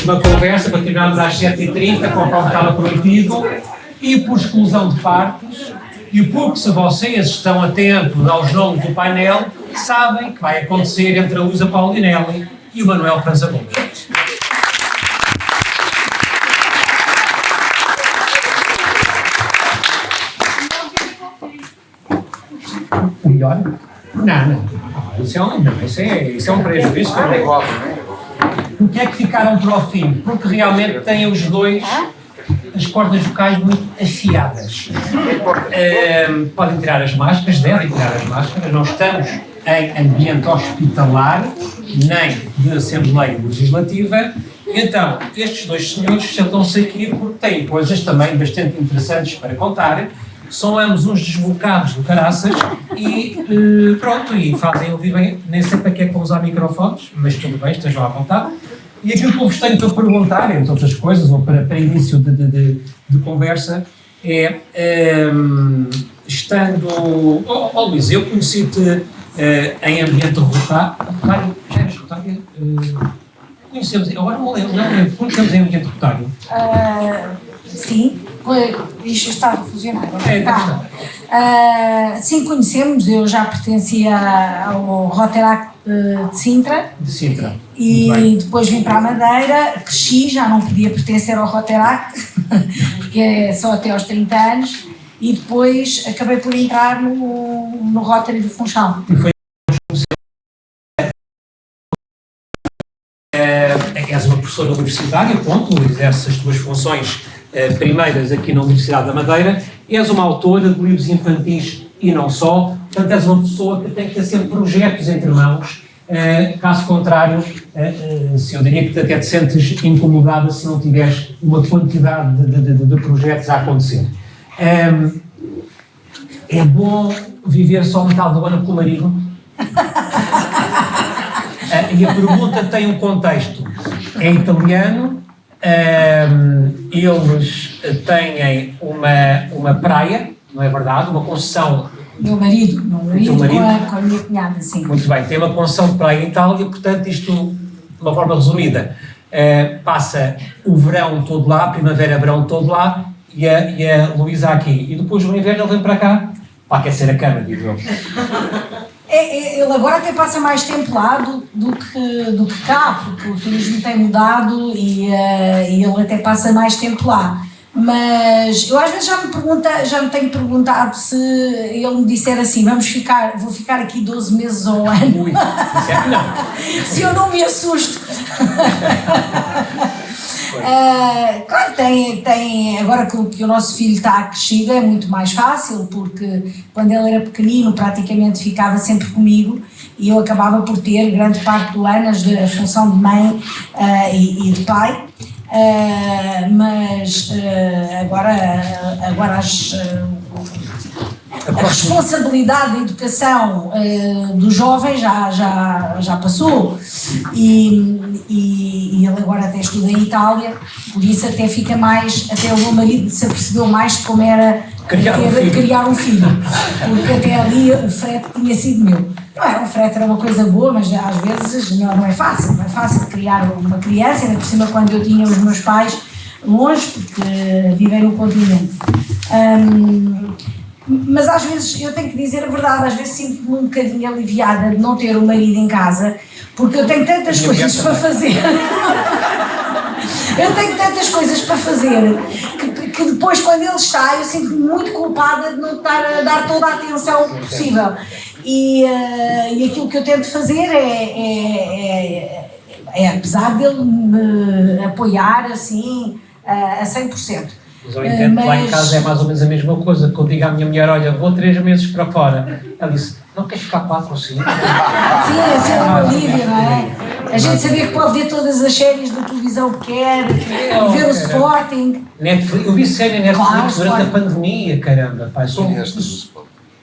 uma conversa para terminarmos às 7h30, conforme estava prometido, e por exclusão de partes, e porque se vocês estão atentos aos nomes do painel, sabem que vai acontecer entre a Luísa Paulinelli e o Manuel França Gomes. O melhor? Não. Isso é um prejuízo. Porquê é que ficaram para o fim? Porque realmente têm os dois as cordas vocais muito afiadas. Podem tirar as máscaras, devem tirar as máscaras. Nós estamos em ambiente hospitalar, nem de Assembleia Legislativa. Então, estes dois senhores sentam-se aqui porque têm coisas também bastante interessantes para contar. São ambos uns desbocados do caraças e pronto, e fazem ouvir bem, nem sei para que é que vão usar microfones, mas tudo bem, estejam à vontade. E aquilo que eu vos tenho para perguntar, entre outras coisas, ou para início de conversa, é, estando... Luís, eu conheci-te em ambiente rotário, já eras rotária? Conhecemos, agora não lembro, conhecemos em ambiente rotário? Sim, isto está a fusionar. Sim, conhecemos, eu já pertencia ao Rotaract de Sintra. De Sintra. E depois vim para a Madeira, cresci, já não podia pertencer ao Rotaract, porque é só até aos 30 anos, e depois acabei por entrar no Rotary do Funchal. E foi és uma professora universitária, ponto, exerces as tuas funções primeiras aqui na Universidade da Madeira, és uma autora de livros infantis e não só, portanto és uma pessoa que tem que ter sempre projetos entre mãos, caso contrário, se eu diria que até te sentes incomodada se não tiveres uma quantidade de projetos a acontecer. É bom viver só metade do ano com o marido? E a pergunta tem um contexto. É italiano, eles têm uma praia, não é verdade? Uma concessão. Meu marido com a minha cunhada, sim. Muito bem, tem uma concessão de praia em Itália, portanto isto, de uma forma resumida, passa o verão todo lá, primavera-verão todo lá, e a Luísa aqui. E depois no inverno ele vem para cá, para aquecer a cama, digo eu. Ele agora até passa mais tempo lá do que cá, porque o turismo tem mudado e ele até passa mais tempo lá. Mas eu às vezes já me tenho perguntado se ele me disser assim, vou ficar aqui 12 meses ao ano. Ui, não. Se eu não me assusto. Claro, tem agora que o nosso filho está crescido é muito mais fácil, porque quando ele era pequenino praticamente ficava sempre comigo e eu acabava por ter grande parte do ano a função de mãe e de pai, mas agora a responsabilidade da educação dos jovens já passou e ele agora até estuda em Itália, por isso até o meu marido se apercebeu mais de como era criar um filho, porque até ali o frete tinha sido meu. O frete era uma coisa boa, mas às vezes não é fácil criar uma criança, ainda por cima quando eu tinha os meus pais longe, porque vivem no continente. Mas às vezes, eu tenho que dizer a verdade, às vezes sinto-me um bocadinho aliviada de não ter o marido em casa, porque eu tenho tantas coisas para fazer. Eu tenho tantas coisas para fazer que depois, quando ele está, eu sinto-me muito culpada de não estar a dar toda a atenção possível. E aquilo que eu tento fazer é apesar dele me apoiar assim a 100%. Mas eu entendo que lá em casa é mais ou menos a mesma coisa, que eu digo à minha mulher, olha, vou 3 meses para fora. Ela disse, não queres ficar 4 ou 5? Sim, é um alívio, não é? A gente sabia que pode ver todas as séries da televisão que quer, ver o Sporting. Netflix, eu vi série Netflix durante a pandemia, caramba. Pai,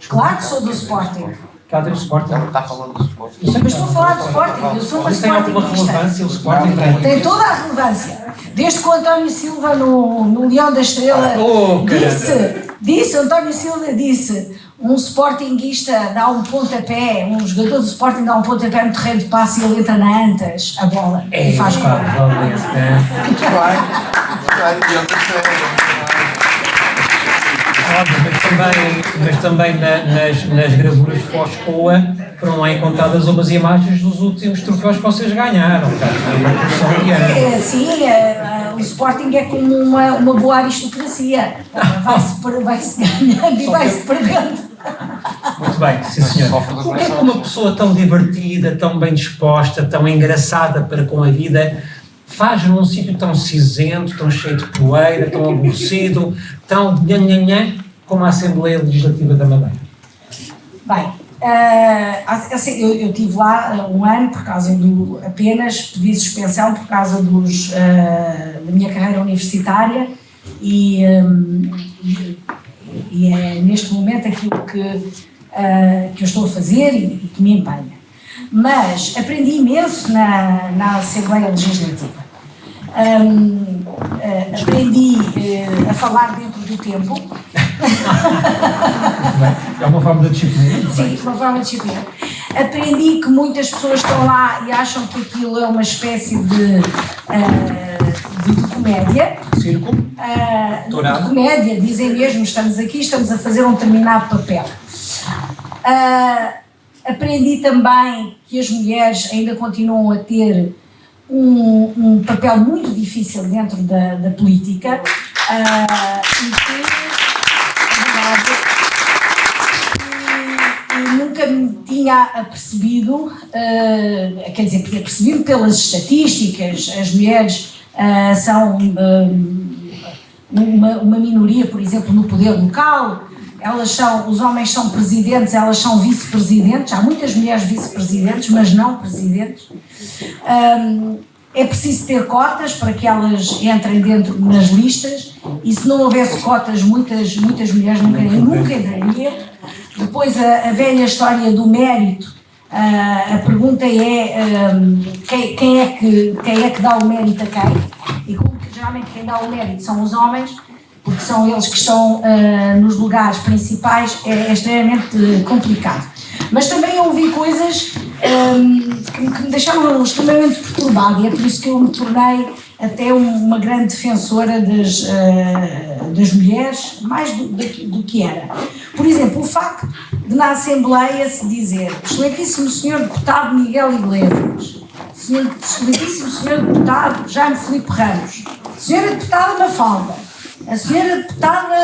Claro que sou do Sporting. Está a ver o Sporting? Está falando do Sporting. Mas estou a falar do Sporting, eu sou uma Mas tem alguma Sportingista. relevância o Sporting? Tem toda a relevância. Desde que o António Silva no Leão da Estrela disse, António Silva disse, um sportinguista dá um pontapé, um jogador do Sporting dá um pontapé no terreno de passe e ele entra na Antas, a bola, e faz gol. Mas também nas gravuras de Foscoa foram lá encontradas umas imagens dos últimos troféus que vocês ganharam. Sim, o Sporting é como uma boa aristocracia, vai-se ganhando e vai-se perdendo. Muito bem, sim senhor. Como é que uma pessoa tão divertida, tão bem disposta, tão engraçada para com a vida faz num sítio tão cinzento, tão cheio de poeira, tão aborrecido, tão nhanhanhã como a Assembleia Legislativa da Madeira? Bem, eu estive lá um ano por causa apenas pedi suspensão por causa da minha carreira universitária e é neste momento aquilo que eu estou a fazer e que me empenha. Mas aprendi imenso na Assembleia Legislativa. Aprendi a falar dentro do tempo. É uma forma de disciplina? Sim, uma forma de disciplina. Aprendi que muitas pessoas estão lá e acham que aquilo é uma espécie de comédia. Circo? De comédia, dizem mesmo, estamos aqui, estamos a fazer um determinado papel. Aprendi também que as mulheres ainda continuam a ter um papel muito difícil dentro da política e nunca me tinha apercebido, quer dizer, tinha percebido pelas estatísticas, as mulheres são uma minoria, por exemplo, no poder local. Os homens são presidentes, elas são vice-presidentes, há muitas mulheres vice-presidentes, mas não presidentes. É preciso ter cotas para que elas entrem dentro nas listas, e se não houvesse cotas, muitas mulheres nunca entrariam. Depois a velha história do mérito, a pergunta é quem é que dá o mérito a quem? E como que geralmente quem dá o mérito são os homens, porque são eles que estão nos lugares principais, é extremamente complicado. Mas também ouvi coisas que me deixaram extremamente perturbada, e é por isso que eu me tornei até uma grande defensora das mulheres, mais do que era. Por exemplo, o facto de na Assembleia se dizer Excelentíssimo Senhor Deputado Miguel Iglesias, Excelentíssimo Senhor Deputado Jaime Filipe Ramos, Senhora Deputada Mafalda, a senhora deputada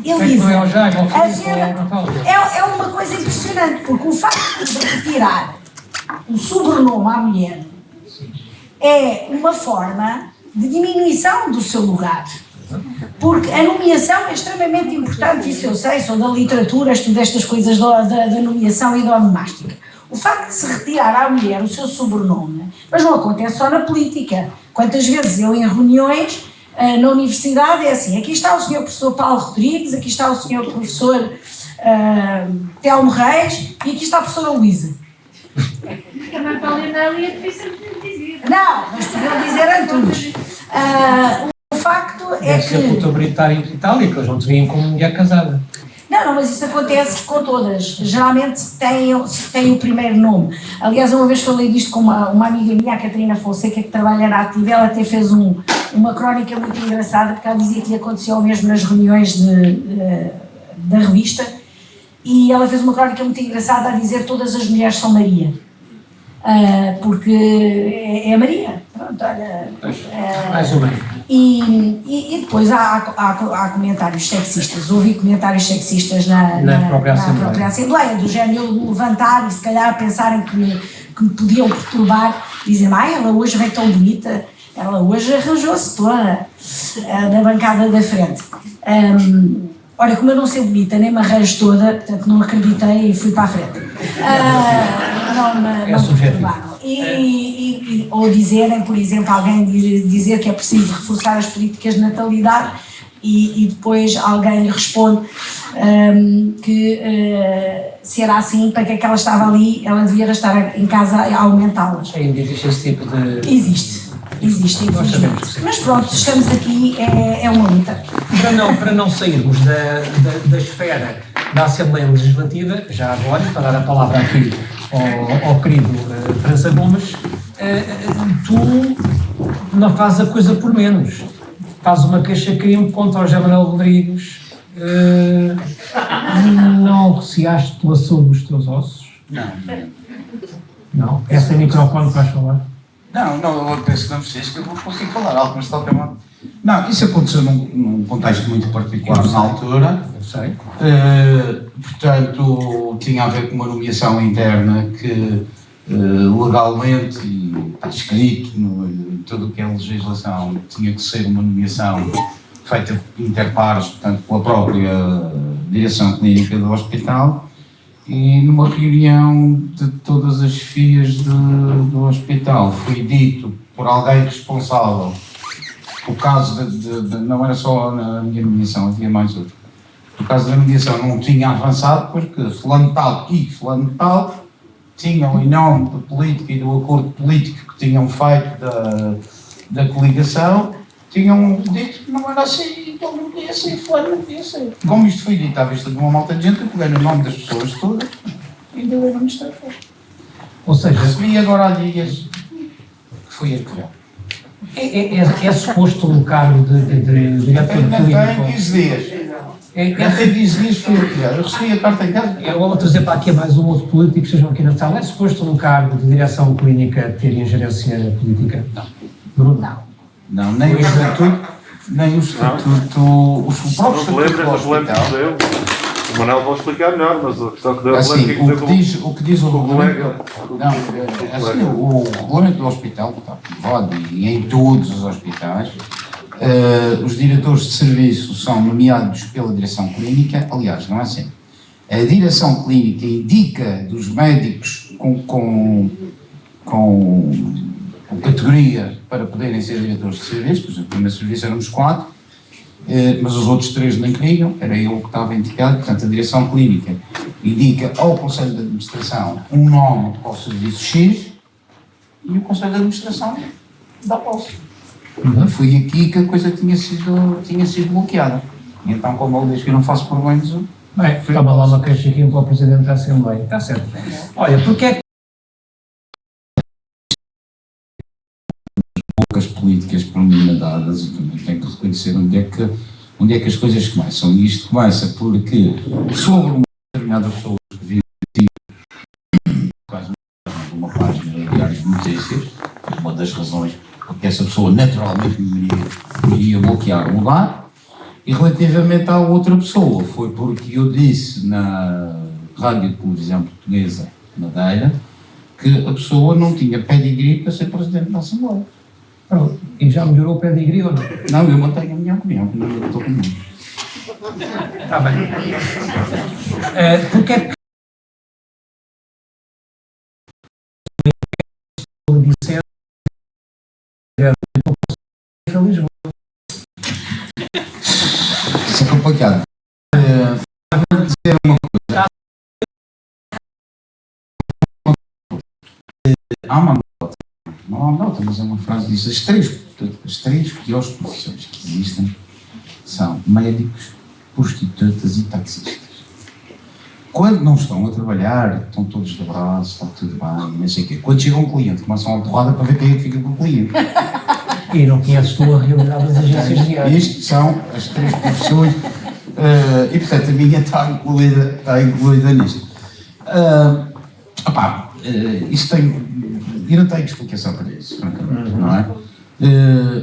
Elisa, é uma coisa impressionante, porque o facto de retirar o sobrenome à mulher é uma forma de diminuição do seu lugar, porque a nomeação é extremamente importante, isso eu sei, sou da literatura, estudo estas coisas da nomeação e da onomástica. O facto de se retirar à mulher o seu sobrenome, mas não acontece só na política. Quantas vezes eu em reuniões na universidade é assim, aqui está o senhor professor Paulo Rodrigues, aqui está o senhor professor Telmo Reis e aqui está a professora Luísa. Também para ler ia dizer. Não, mas podiam dizer antes. O facto é que... Deve ser autoritário em Itália, que eles não te veem como mulher casada. Não, mas isso acontece com todas. Geralmente tem o primeiro nome. Aliás, uma vez falei disto com uma amiga minha, a Catarina Fonseca, que trabalha na Ativa, ela até fez uma crónica muito engraçada, porque ela dizia que lhe aconteceu mesmo nas reuniões da revista, e ela fez uma crónica muito engraçada a dizer que todas as mulheres são Maria. Porque é Maria. Pronto, olha. Mais ou menos. E depois há comentários sexistas. Ouvi comentários sexistas na própria Assembleia, do género levantar e se calhar pensarem que me podiam perturbar, dizem, ela hoje vem tão bonita, ela hoje arranjou-se toda na bancada da frente. Olha, como eu não sei bonita, nem me arranjo toda, portanto não acreditei e fui para a frente. Não perturbaram. Ou dizerem, por exemplo, alguém dizer que é preciso reforçar as políticas de natalidade e depois alguém lhe responde que se era assim, para que é que ela estava ali, ela devia estar em casa a aumentá-las. Ainda existe esse tipo de... Existe, infelizmente. Mas pronto, estamos aqui, é uma luta. Para não sairmos da esfera da Assembleia Legislativa, já agora, para dar a palavra aqui ao querido França Gomes, tu não fazes a coisa por menos. Fazes uma queixa-crime contra o José Manuel Rodrigues. Não receaste pela saúde dos teus ossos? Não? Esse é o microfone que vais falar? Não, eu penso que não preciso, que eu consigo falar algo, mas está tema. Não, isso aconteceu num contexto muito particular na altura. Eu sei. Portanto, tinha a ver com uma nomeação interna que legalmente, e está escrito em tudo o que é legislação, tinha que ser uma nomeação feita interpares, portanto, pela própria direção clínica do hospital, e numa reunião de todas as FIAs do hospital foi dito por alguém responsável, o caso não era só na minha nomeação, havia mais outro. O caso da nomeação não tinha avançado porque fulano tal e fulano tal tinham, em nome da política e do acordo político que tinham feito da coligação, tinham dito que não era assim, então não podia ser, fulano não podia ser. Como isto foi dito à vista de uma malta de gente, eu peguei no nome das pessoas todas e deu no Ministério. Ou seja, recebi agora há dias que foi arquivado. é suposto um cargo de diretor Ainda clínico. tem 15 dias. Ainda tem 15 dias foi arquivado. Eu recebi a carta em casa. Eu vou trazer para aqui mais um outro político que estejam aqui na sala. É suposto um cargo de direção clínica ter ingerência política? Não. Bruno? Não, nem o estatuto, nem o estatuto, o próprio estatuto do hospital. O Manuel vai explicar melhor, mas a questão que deu Assim, o que diz o regulamento, assim, o regulamento do hospital, que está aprovado e em todos os hospitais, os diretores de serviço são nomeados pela direção clínica, aliás, não é assim. A direção clínica indica dos médicos com categoria para poderem ser diretores de serviço, por exemplo, no primeiro serviço éramos 4, mas os outros 3 nem queriam, era eu que estava indicado, portanto a direção clínica indica ao Conselho de Administração um nome para o serviço X e o Conselho de Administração dá posse. Foi aqui que a coisa tinha sido bloqueada. E então, como ele diz que eu não faço problemas, Bem, toma lá uma queixa aqui para o Presidente da Assembleia. Está certo. Olha, porque é que poucas políticas para mim dadas, eu também tenho que reconhecer onde é que as coisas começam. E isto começa porque sobre uma determinada pessoa que vive quase uma página de diário de notícias, uma das razões porque essa pessoa naturalmente me iria bloquear o lugar, e relativamente à outra pessoa foi porque eu disse na Rádio de Televisão Portuguesa Madeira que a pessoa não tinha pedigree para ser Presidente da Assembleia. Pronto. E já melhorou o pedigree ou não? Não, eu mantenho a minha opinião, que não estou comigo. Está bem. Porque é que disser Lisboa? Isso é complicado. Vou dizer uma coisa. Há uma nota, não há nota, mas é uma frase que diz: as três piores profissões que existem são médicos, prostitutas e taxistas. Quando não estão a trabalhar, estão todos de braço, está tudo bem, não sei o quê. Quando chega um cliente, começam a porrada para ver quem é que fica com o cliente. E não conheces tu a realidade das agências de viagem. Isto são as três profissões e, portanto, a minha está incluída nisto. Isso tem... Eu não tenho explicação para isso, francamente, não é?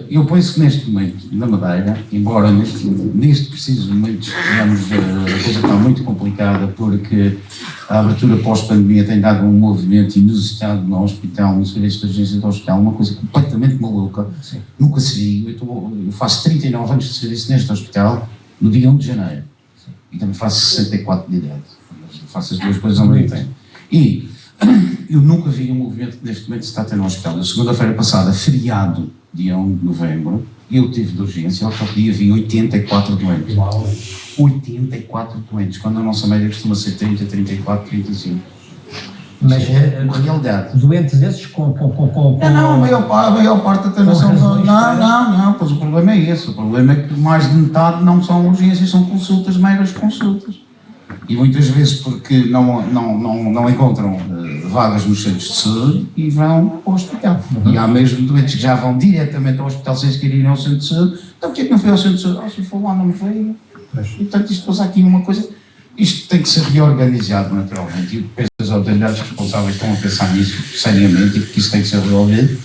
Eu penso que neste momento, na Madeira, embora neste preciso momento estejamos, a coisa está muito complicada porque a abertura pós-pandemia tem dado um movimento inusitado no hospital, no serviço de urgência do hospital, uma coisa completamente maluca. Sim. Nunca se viu. Eu faço 39 anos de serviço neste hospital no dia 1 de janeiro. Sim. E também faço 64 de idade. Faço as duas coisas ao mesmo tempo. E eu nunca vi um movimento que neste momento se está a ter no hospital. Na segunda-feira passada, feriado, dia 1 de novembro, eu tive de urgência, ao próprio dia vi 84 doentes. 84 doentes, quando a nossa média costuma ser 30, 34, 35. Mas é uma realidade. Doentes esses com Não, a maior parte até não são... Não, pois o problema é esse. O problema é que mais de metade não são urgências, são consultas, meras consultas. E muitas vezes porque não encontram vagas nos centros de saúde e vão ao hospital. E há mesmo doentes que já vão diretamente ao hospital sem sequer irem ao centro de saúde. Então porquê que não foi ao centro de saúde? Se for lá não me veio. E portanto isto pôs aqui uma coisa, isto tem que ser reorganizado naturalmente. E penso que as autoridades responsáveis estão a pensar nisso seriamente e que isso tem que ser resolvido.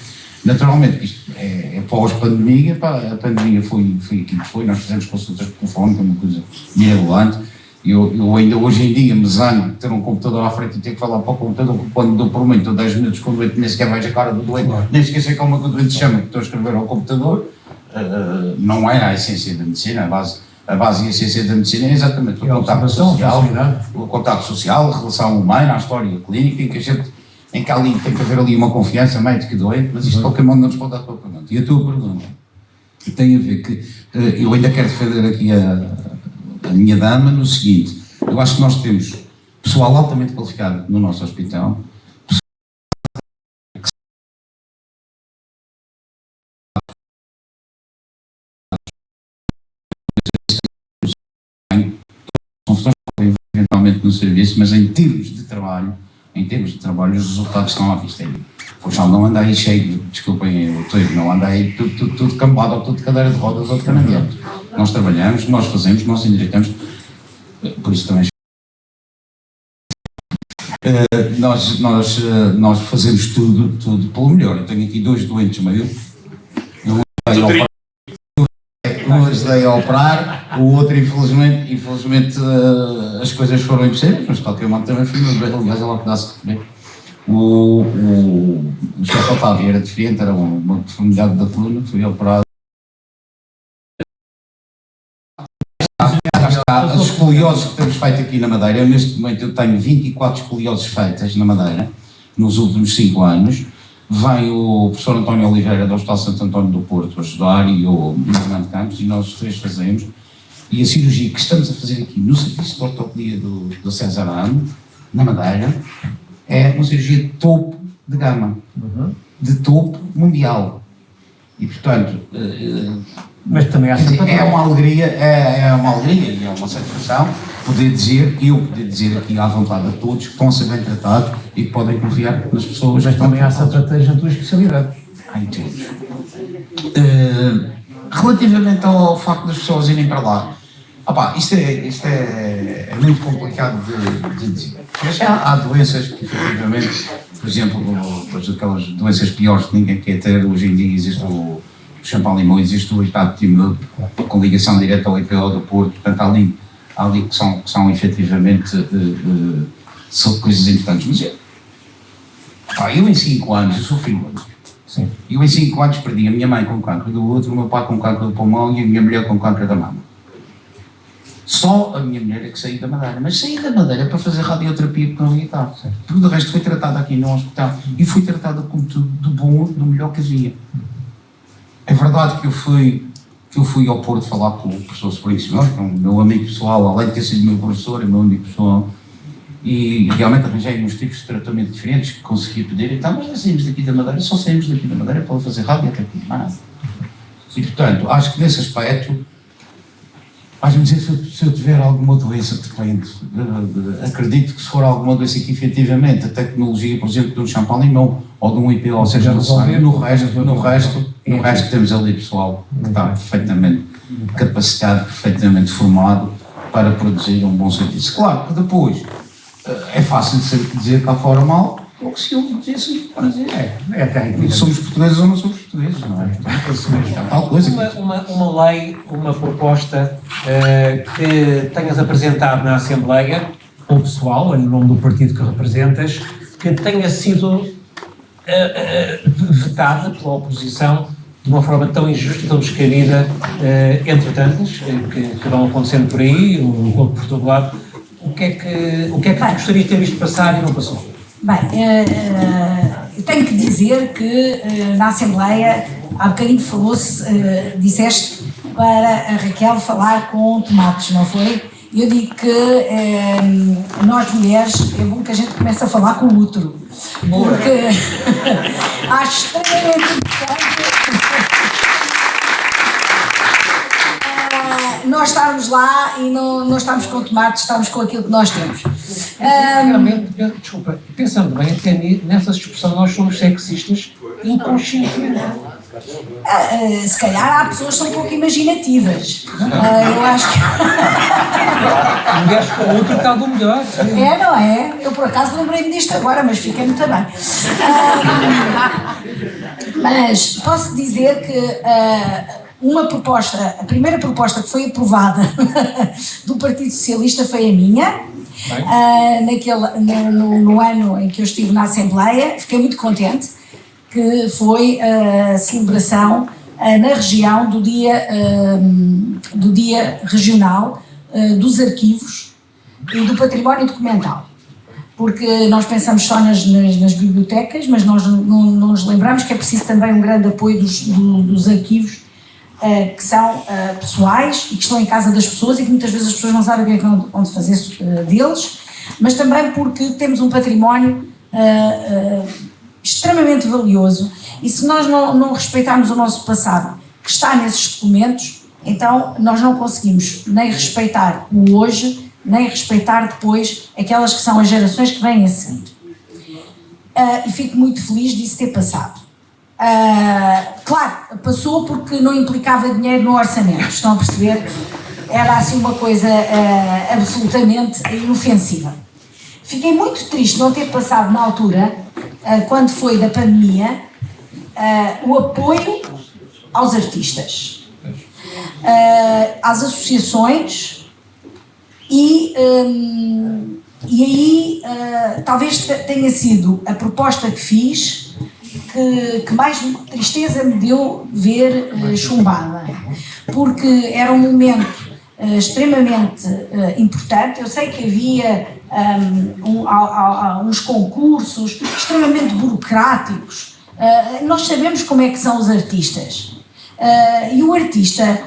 Naturalmente, isto é pós-pandemia, a pandemia foi aquilo que foi, nós fizemos consultas por telefone, que é uma coisa mirabolante. Eu ainda hoje em dia me zango de ter um computador à frente e ter que falar para o computador, porque quando dou por mim, estou 10 minutos com o doente, nem sequer vejo a cara do doente, nem sequer sei como é que o doente se chama, que estou a escrever ao computador. Não é a essência da medicina, a base e a essência da medicina é exatamente o contacto social, a relação humana, a história clínica, em que ali tem que haver ali uma confiança médica e doente, mas isto de qualquer modo não responde à tua pergunta. E a tua pergunta tem a ver que eu ainda quero defender aqui a minha dama no seguinte: eu acho que nós temos pessoal altamente qualificado no nosso hospital, eventualmente no serviço, mas em termos de trabalho, os resultados estão à vista aí. O Funchal não anda aí cheio, desculpem o termo, não anda aí tudo cambado ou tudo de cadeira de rodas ou de canaviados. Nós trabalhamos, nós fazemos, nós endireitamos, por isso também nós fazemos tudo pelo melhor. Eu tenho aqui 2 doentes meus, um ajudei a operar, o outro infelizmente as coisas foram impossíveis, mas de qualquer modo também fui meu, aliás, ela pedaço de comer. O chefe Otávio era deficiente, era uma deformidade da coluna, fui operado. As escolioses que temos feito aqui na Madeira, neste momento eu tenho 24 escolioses feitas na Madeira, nos últimos 5 anos. Vem o professor António Oliveira do Hospital Santo António do Porto ajudar e o Fernando Campos, e nós os 3 fazemos. E a cirurgia que estamos a fazer aqui no serviço de ortopedia do César Amo, na Madeira, é uma cirurgia de topo de gama, de topo mundial. E portanto, mas também é uma alegria e é uma satisfação poder dizer aqui à vontade a todos que estão a ser bem tratados e que podem confiar nas pessoas. Mas também há sapateiros na tua especialidade. Em todos. Relativamente ao facto das pessoas irem para lá, isto é muito complicado de dizer. Há doenças que, efetivamente, por exemplo, aquelas doenças piores que ninguém quer ter, hoje em dia existe o Champal-Limão, existe o Estado de Timor, com ligação direta ao IPO do Porto, portanto há ali que são efetivamente são coisas importantes. Mas eu em 5 anos, eu sou filho único. Sim. Eu em 5 anos perdi a minha mãe com câncer do útero, o meu pai com câncer do pulmão e a minha mulher com câncer da mama. Só a minha mulher é que saiu da Madeira, mas saí da Madeira para fazer radioterapia porque não ia estar. Porque o resto foi tratada aqui no hospital e fui tratada como tudo do bom, do melhor que havia. É verdade que eu fui ao Porto falar com o professor Sobrinho Simões, que é um meu amigo pessoal, além de ter sido meu professor, é meu amigo pessoal, e realmente arranjei uns tipos de tratamento diferentes que consegui pedir e tal, mas não saímos daqui da Madeira, só saímos daqui da Madeira para fazer radioterapia, mais nada. E portanto, acho que nesse aspecto, vais-me dizer se eu tiver alguma doença depende. Acredito que se for alguma doença que efetivamente a tecnologia, por exemplo, de um Champal-Limão ou de um IPO, seja necessário, no resto temos ali pessoal que está perfeitamente capacitado, perfeitamente formado para produzir um bom serviço. Claro que depois é fácil sempre dizer cá fora mal, ou que se ouve dizer assim, para dizer, somos portugueses ou não somos portugueses, não é? Tal coisa. Uma lei, uma proposta que tenhas apresentado na Assembleia, ou pessoal, em nome do partido que representas, que tenha sido vetada pela oposição de uma forma tão injusta, tão descabida, entre tantas, que vão acontecendo por aí, por todo lado. O que é que gostaria de ter visto passar e não passou? Bem, eu tenho que dizer que na Assembleia, há bocadinho falou-se, disseste para a Raquel falar com tomates, não foi? Eu digo que nós mulheres, é bom que a gente comece a falar com o útero, porque acho extremamente importante nós estarmos lá e não estamos com tomates, estamos com aquilo que nós temos. Realmente, desculpa, pensando bem, até nessa discussão nós somos sexistas inconscientemente. Se calhar há pessoas que são um pouco imaginativas. Eu acho que. Mulheres com outro está do melhor. É, não é? Eu por acaso lembrei-me disto agora, mas fiquei muito bem. Mas posso dizer que a primeira proposta que foi aprovada do Partido Socialista foi a minha. No ano em que eu estive na Assembleia, fiquei muito contente, que foi a celebração na região do Dia Regional dos Arquivos e do Património Documental. Porque nós pensamos só nas bibliotecas, mas nós não nos lembramos que é preciso também um grande apoio dos arquivos que são pessoais e que estão em casa das pessoas e que muitas vezes as pessoas não sabem o que é que onde fazer deles, mas também porque temos um património extremamente valioso e se nós não respeitarmos o nosso passado que está nesses documentos, então nós não conseguimos nem respeitar o hoje, nem respeitar depois aquelas que são as gerações que vêm a seguir. E fico muito feliz disso ter passado. Claro, passou porque não implicava dinheiro no orçamento, estão a perceber? Era assim uma coisa absolutamente inofensiva. Fiquei muito triste não ter passado na altura, quando foi da pandemia, o apoio aos artistas, às associações e aí talvez tenha sido a proposta que fiz que mais tristeza me deu ver chumbada, porque era um momento extremamente importante. Eu sei que havia uns concursos extremamente burocráticos. Nós sabemos como é que são os artistas. E o artista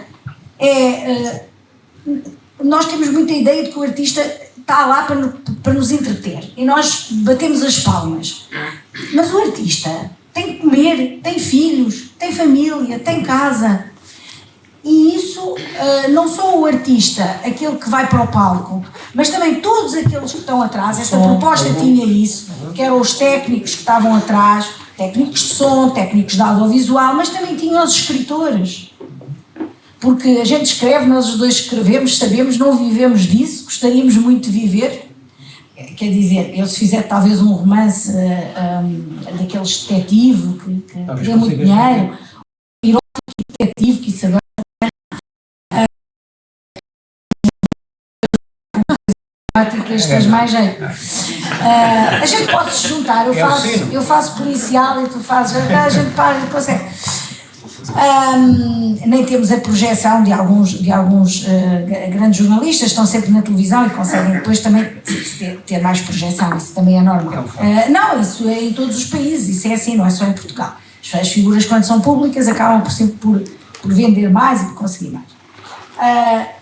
nós temos muita ideia de que o artista está lá para nos entreter e nós batemos as palmas. Mas o artista tem que comer, tem filhos, tem família, tem casa. E isso não só o artista, aquele que vai para o palco, mas também todos aqueles que estão atrás. Esta proposta tinha isso, que eram os técnicos que estavam atrás, técnicos de som, técnicos de audiovisual, mas também tinham os escritores. Porque a gente escreve, nós os dois escrevemos, sabemos, não vivemos disso, gostaríamos muito de viver. Quer dizer, eu se fizer talvez um romance daqueles detetive que dê muito dinheiro, um erótico detetive, que isso agora que tens mais jeito. A gente pode se juntar, eu faço policial e tu fazes, a gente para e consegue. Nem temos a projeção de alguns grandes jornalistas, estão sempre na televisão e conseguem depois também ter mais projeção, isso também é normal. Não, isso é em todos os países, isso é assim, não é só em Portugal. As figuras, quando são públicas, acabam por vender mais e por conseguir mais.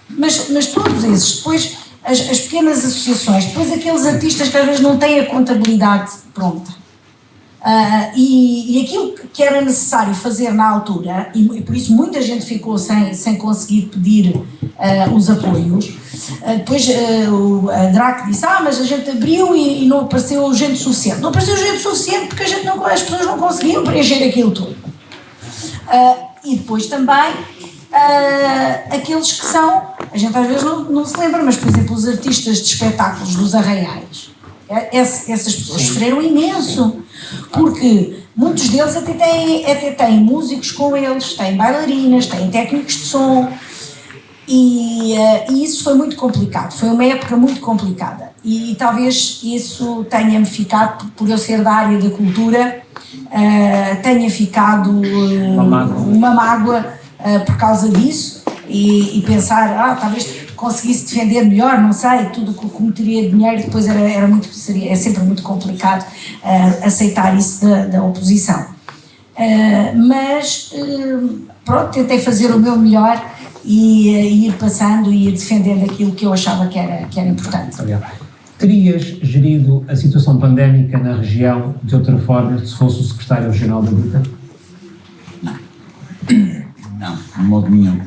Mas todos esses, depois as pequenas associações, depois aqueles artistas que às vezes não têm a contabilidade pronta. E aquilo que era necessário fazer na altura, e por isso muita gente ficou sem conseguir pedir os apoios, depois a DRAC disse, mas a gente abriu e não apareceu gente suficiente. Não apareceu gente suficiente porque as pessoas não conseguiam preencher aquilo tudo. E depois também aqueles que são, a gente às vezes não se lembra, mas por exemplo os artistas de espetáculos dos arraiais, essas pessoas sofreram imenso, porque muitos deles até têm músicos com eles, têm bailarinas, têm técnicos de som, e isso foi muito complicado, foi uma época muito complicada, e talvez isso tenha-me ficado, por eu ser da área da cultura, tenha ficado uma mágoa por causa disso, e pensar, talvez conseguisse defender melhor, não sei, tudo que me teria dinheiro, depois é sempre muito complicado aceitar isso da oposição. Mas pronto, tentei fazer o meu melhor e ir passando e ir defendendo aquilo que eu achava que era importante. Terias gerido a situação pandémica na região de outra forma se fosse o secretário regional da Gruta? Não, de modo nenhum.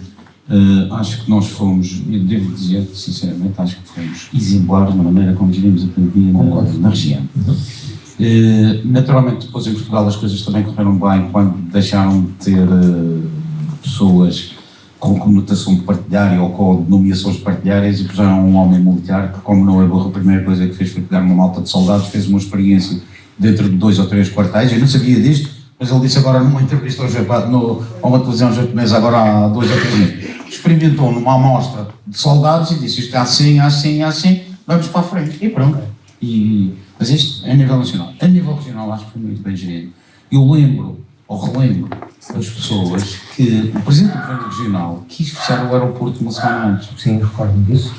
Acho que nós fomos, eu devo dizer sinceramente, acho que fomos exemplares na maneira como gerimos a pandemia na região. Naturalmente, depois em Portugal as coisas também correram bem quando deixaram de ter pessoas com conotação partidária ou com nomeações partidárias e puseram um homem militar que, como não é burro, a primeira coisa que fez foi pegar uma malta de soldados, fez uma experiência dentro de 2 ou 3 quartéis. Eu não sabia disto, mas ele disse agora numa entrevista a uma televisão japonesa agora há 2 ou 3 meses. Experimentou numa amostra de soldados e disse isto é assim, assim, assim, vamos para a frente. E pronto. Mas isto é a nível nacional. A nível regional acho que foi muito bem gerido. Eu lembro, ou relembro, as pessoas que o Presidente do Governo Regional quis fechar o aeroporto uma semana antes. Sim, recordo-me disso.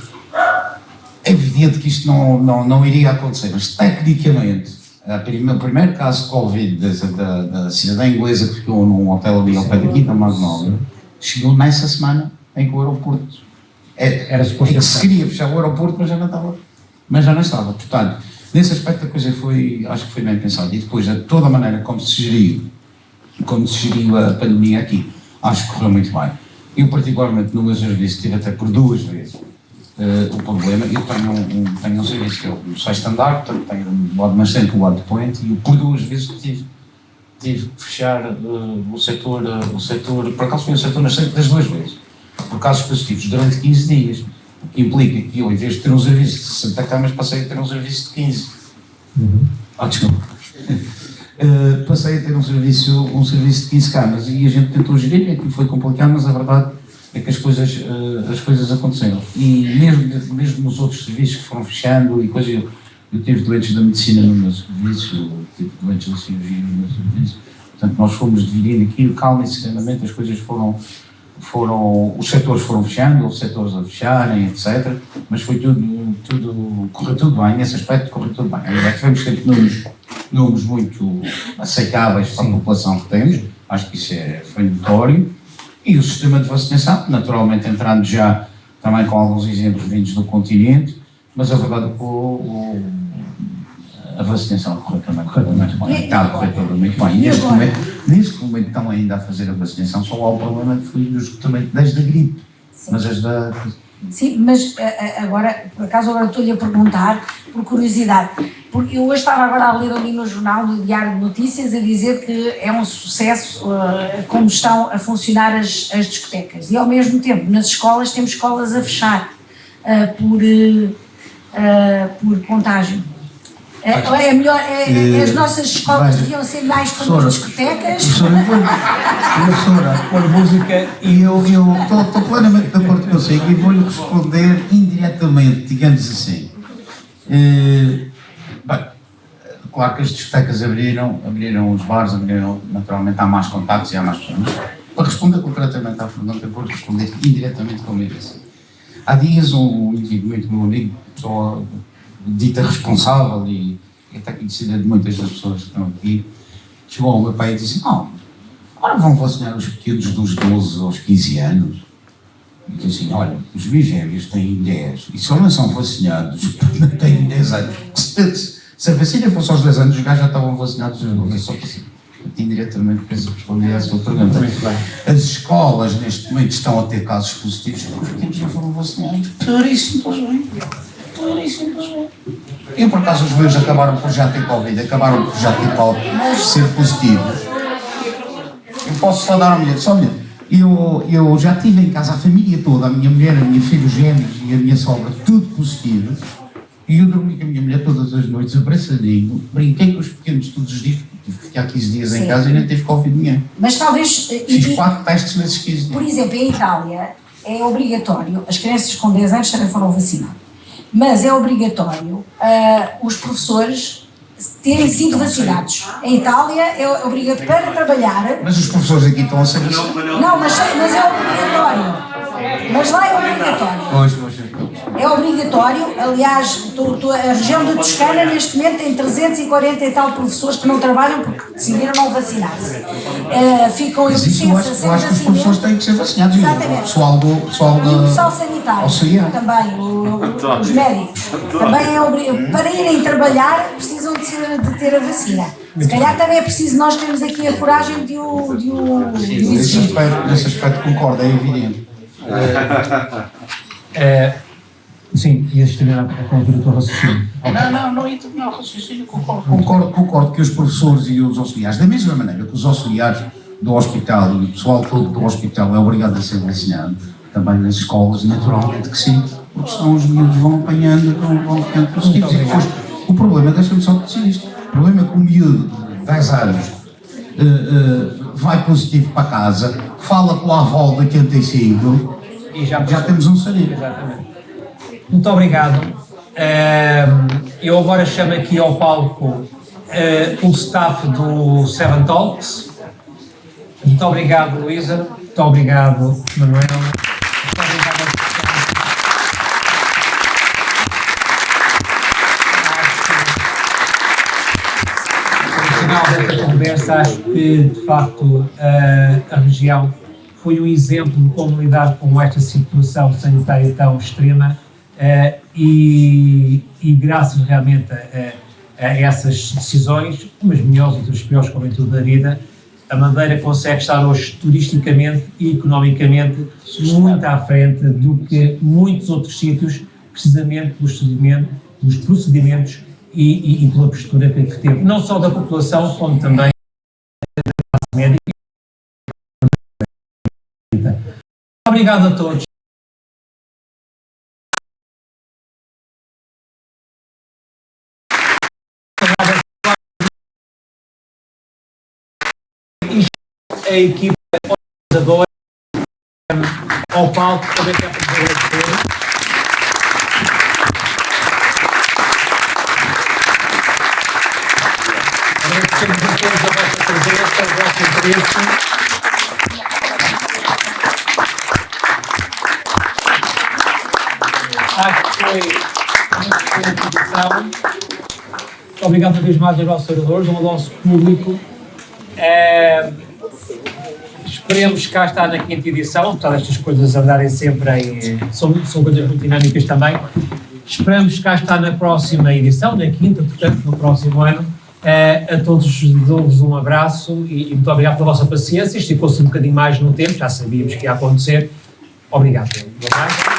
É evidente que isto não iria acontecer, mas tecnicamente, o primeiro caso de Covid da cidadã inglesa que ficou num hotel ali ao pé daqui, da Magnólia, chegou nessa semana em que o aeroporto era suposto que se queria fechar o aeroporto, mas já não estava. Portanto, nesse aspecto a coisa acho que foi bem pensado. E depois, de toda a maneira como se geriu a pandemia aqui, acho que correu muito bem. Eu, particularmente, no meu serviço, tive até por 2 vezes o problema. Eu tenho um serviço que é o 6º andar, portanto, tenho o lado nascente e o lado de poente, e eu, por 2 vezes, tive que fechar o setor, por acaso foi o setor nascente das 2 vezes, por casos positivos, durante 15 dias. O que implica que eu, em vez de ter um serviço de 60 camas, passei a ter um serviço de 15. Desculpa. Passei a ter um serviço de 15 camas e a gente tentou gerir, aquilo foi complicado, mas a verdade é que as coisas aconteceram. E mesmo nos outros serviços que foram fechando e coisas, eu tive doentes da medicina no meu serviço, tive doentes da cirurgia no meu serviço, portanto nós fomos dividindo aquilo, calma e serenamente, as coisas os setores foram fechando, houve setores a fecharem, etc. Mas foi correu tudo bem, nesse aspecto correu tudo bem. Agora tivemos sempre números muito aceitáveis para a população que temos, acho que isso foi notório. E o sistema de vacinação, naturalmente entrando já também com alguns exemplos vindos do continente, mas a verdade é que a vacinação correu também muito bem, está a correr tudo muito bem. E neste momento estão ainda a fazer a vacinação, só há o problema que foi justamente desde a gripe, mas as da... Sim, mas agora, por acaso agora estou-lhe a perguntar, por curiosidade, porque eu hoje estava agora a ler ali no jornal do Diário de Notícias a dizer que é um sucesso como estão a funcionar as discotecas e ao mesmo tempo nas escolas temos escolas a fechar por contágio. É melhor, as nossas escolas deviam ser mais como as discotecas. Professora, Pôr música e eu estou plenamente de acordo consigo e vou-lhe responder indiretamente, digamos assim. Bem, claro que as discotecas abriram os bares, naturalmente há mais contactos e há mais pessoas. Para responder concretamente à pergunta, vou responder indiretamente como eu disse. Há dias um indivíduo muito meu amigo, pessoa dita responsável e até conhecida de muitas das pessoas que estão aqui, chegou ao meu pai e disse: não, agora vão vacinar os pequenos dos 12 aos 15 anos. E disse assim: olha, os bigémeos têm 10 e só não são vacinados porque não têm 10 anos. Se a vacina fosse aos 10 anos, os gajos já estavam vacinados aos 12. É só que assim, indiretamente penso responder à sua pergunta. As escolas neste momento estão a ter casos positivos porque os pequenos já foram vacinados. Por isso, simplesmente. Eu, por acaso, os meus acabaram por já ter Covid, acabaram por já ter ser positivos. Eu posso só dar uma mulher, só um minuto. Eu já tive em casa a família toda, a minha mulher, a minha filha, os gêmeos e a minha sogra, tudo positivo. E eu dormi com a minha mulher todas as noites, abraçadinho, brinquei com os pequenos todos os dias, tive que ficar 15 dias em casa e nem tive Covid nenhum. Mas talvez... Fiz 4 testes nesses 15 dias. Por exemplo, em Itália é obrigatório, as crianças com 10 anos também foram vacinadas. Mas é obrigatório os professores terem sido vacinados. Em Itália é obrigatório para trabalhar. Mas os professores aqui estão a ser vacinados. Não, mas é obrigatório. Mas lá é obrigatório. É obrigatório, aliás, a região da Toscana neste momento tem 340 e tal professores que não trabalham porque decidiram não vacinar-se. Ficam em licença sem eu acho que os professores têm que ser vacinados. Exatamente. O pessoal sanitário auxiliar. Também, os médicos. Também para irem trabalhar precisam de ter a vacina. Se calhar também é preciso, nós temos aqui a coragem de o exigir. Nesse aspecto concordo, é evidente. Sim, ias terminar a concluir o teu raciocínio. Não ia terminar o raciocínio, concordo que os professores e os auxiliares, da mesma maneira que os auxiliares do hospital e o pessoal todo do hospital é obrigado a ser vacinado, também nas escolas, naturalmente que sim, porque senão os miúdos vão apanhando, vão ficando positivos. E depois, o problema, deixa-me só dizer isto, o problema é que o miúdo de 10 anos vai positivo para casa, fala com a avó de 85 E já temos um sarinho. Exatamente. Muito obrigado. Eu agora chamo aqui ao palco o staff do Seven Talks. Muito obrigado, Luísa. Muito obrigado, Manuel. Muito obrigado no final desta conversa, acho que, de facto, a região foi um exemplo de como lidar com esta situação sanitária tão extrema. E graças realmente a essas decisões, umas melhores e outras piores, como em tudo na vida, a Madeira consegue estar hoje turisticamente e economicamente muito à frente do que muitos outros sítios, precisamente pelos procedimentos e pela postura que teve, não só da população, como também da classe médica. Obrigado a todos. A equipa organizadora ao palco também quer agradecer. Agradecemos a todos a vossa presença, o vosso interesse. Acho que foi uma excelente edição. Obrigado uma vez mais aos nossos oradores, ao nosso público. Esperemos cá estar na quinta edição, apesar destas coisas andarem sempre são coisas muito dinâmicas também. Esperamos cá estar na próxima edição, na quinta, portanto, no próximo ano. A todos dou-vos um abraço e muito obrigado pela vossa paciência. Esticou-se um bocadinho mais no tempo, já sabíamos que ia acontecer. Obrigado. Boa tarde.